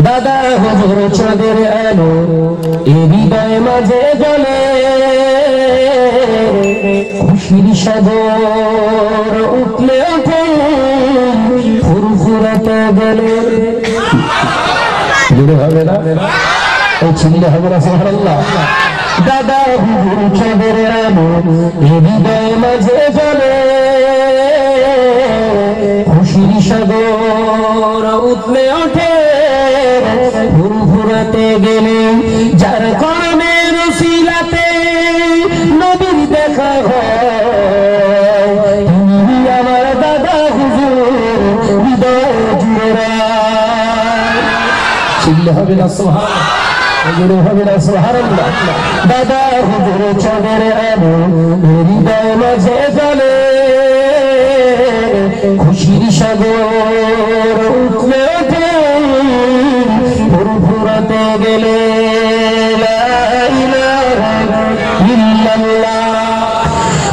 দাদা হুজুর চাঁদের আলো এ হৃদয় মাঝে জ্বলে খুশির সাগর উঠলে ওঠে ফুরফুরাতে গেলে হবে না এই চিনলে হবে না সুবহানাল্লাহ দাদা হুজুর চাঁদের আলো এ হৃদয় মাঝে জ্বলে খুশির সাগর উঠলে ওঠে ফুরফুরাতে গেলে যার কর্মের উসিলাতে নবীর দেখা হয় তিনি আমার দাদা হুজুর হৃদয় জুড়ে চিনলে হবে না সুবহানাল্লাহ হবে না সুবহানাল্লাহ দাদা হুজুর চাঁদের আলো হৃদয় মাঝে জ্বলে খুশির সাগর উঠলে ওঠে ফুরফুরাতে গেলে লা ইলাহা ইল্লাল্লাহ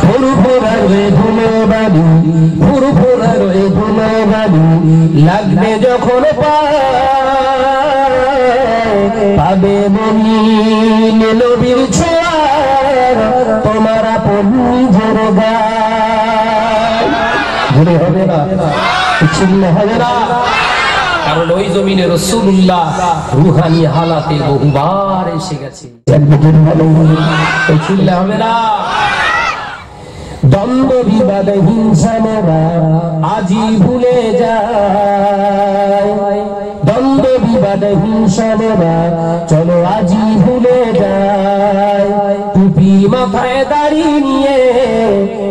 ফুরফুরার ধুলোবালি ফুরফুরার ধুলোবালি লাগবে যখন পাবে মুমিন নবীর ছোঁয়া তোমার আপন নিজের গায় ঘুরে হবে না চিনলে হবে না কারণ ওই জমিনে রাসূলুল্লাহ রূহানি হালাতে বহুবার এসে গেছে চিনলে হবে না দ্বন্দ্ব বিবাদ হিংসা মোরা আজই ভুলে যায় দ্বন্দ্ব বিবাদ হিংসা মোরা চলো আজই ভুলে যায় টুপি মাথায় দাড়ি নিয়ে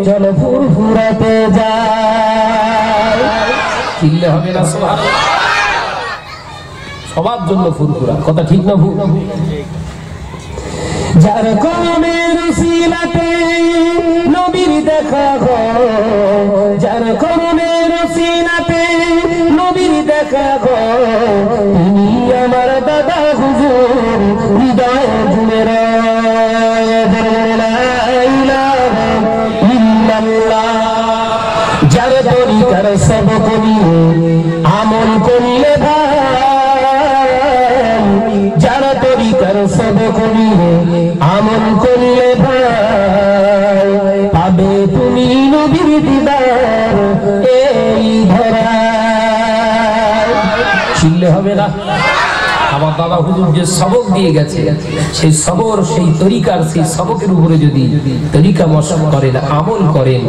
চলো ফুরফুরাতে যায় চিনলে হবে না সুবহানাল্লাহ সবার জন্য ফুরফুরা কথা ঠিক না ভুল যার কর্মের উসিলাতে নবীর দেখা হয় যার কর্মের উসিলাতে নবীর দেখা হয় তিনি আমার দাদা হুজুর হৃদয় জুড়ে লা ইলাহা ইল্লাল্লাহ যার তরিকার সবক নিয়ে আমল করলে যারা তরিকার সবক নিয়ে আমল করলে ভাই পাবে তুমি নবীর দিদার এই ধরায় চিনলে হবে না আমার দাদা হুজুর যে সবক দিয়ে গেছে সেই সবর সেই তরিকার সেই সবকের উপরে যদি তরিকা মশক করেন আমল করেন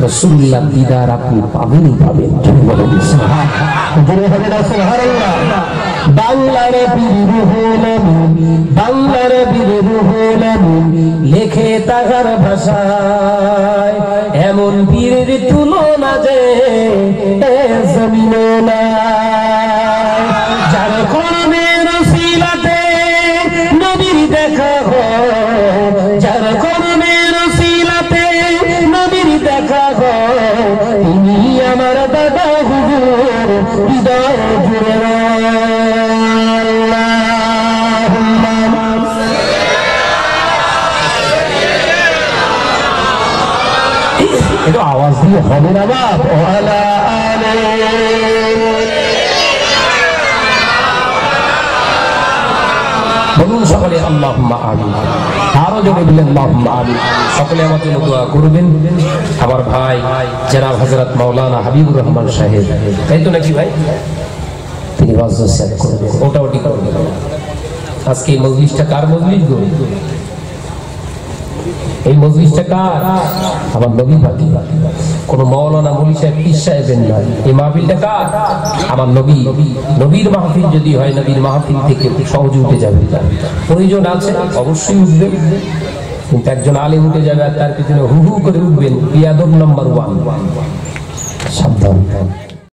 রাসূলুল্লাহ দিদার আপনি পাবেনই পাবেন সুবহানাল্লাহ বাংলার বীর রুহুল আমিন বাংলার বীর রুহুল আমিন লেখে তাহার ভাষায় এমন বীরের তুলনা যে এ জমিনে নাই যার কর্মের উসিলাতে নবীর দেখা হয় যার কর্মের উসিলাতে নবীর দেখা হয় তিনি আমার দাদা হুজুর হৃদয় জুড়ে এটা আওয়াজ দিয়ে হবে না বাপ ওয়ালা আলে বলুন সকলে আল্লাহুম্মা আমিন আরো জোরে বলেন আল্লাহুম্মা আমিন সকলে আমার জন্য দোয়া করবেন আমার ভাই জনাব হযরত মাওলানা হাবিবুর রহমান সাহেব তাই তো নাকি ভাই তিনি ওয়াজ করবেন ওটা করবেন আজকে এই মজলিসটা কার মজলিস গো এই মজলিসটা কার আমার নবী পাতি কোন মাওলানা মুলি সাহেব পীর সাহেবের নয় এই মাহফিলটা কার আমার নবী নবীর মাহফিল যদি হয় নবীর মাহফিল থেকে সহজে উঠে যাবে প্রয়োজন আছে অবশ্যই উঠবে কিন্তু একজন আলেম উঠে যাবে আর তার পিছনে হু হু করে উঠবেন বিয়াদব নাম্বার 1 সাবধান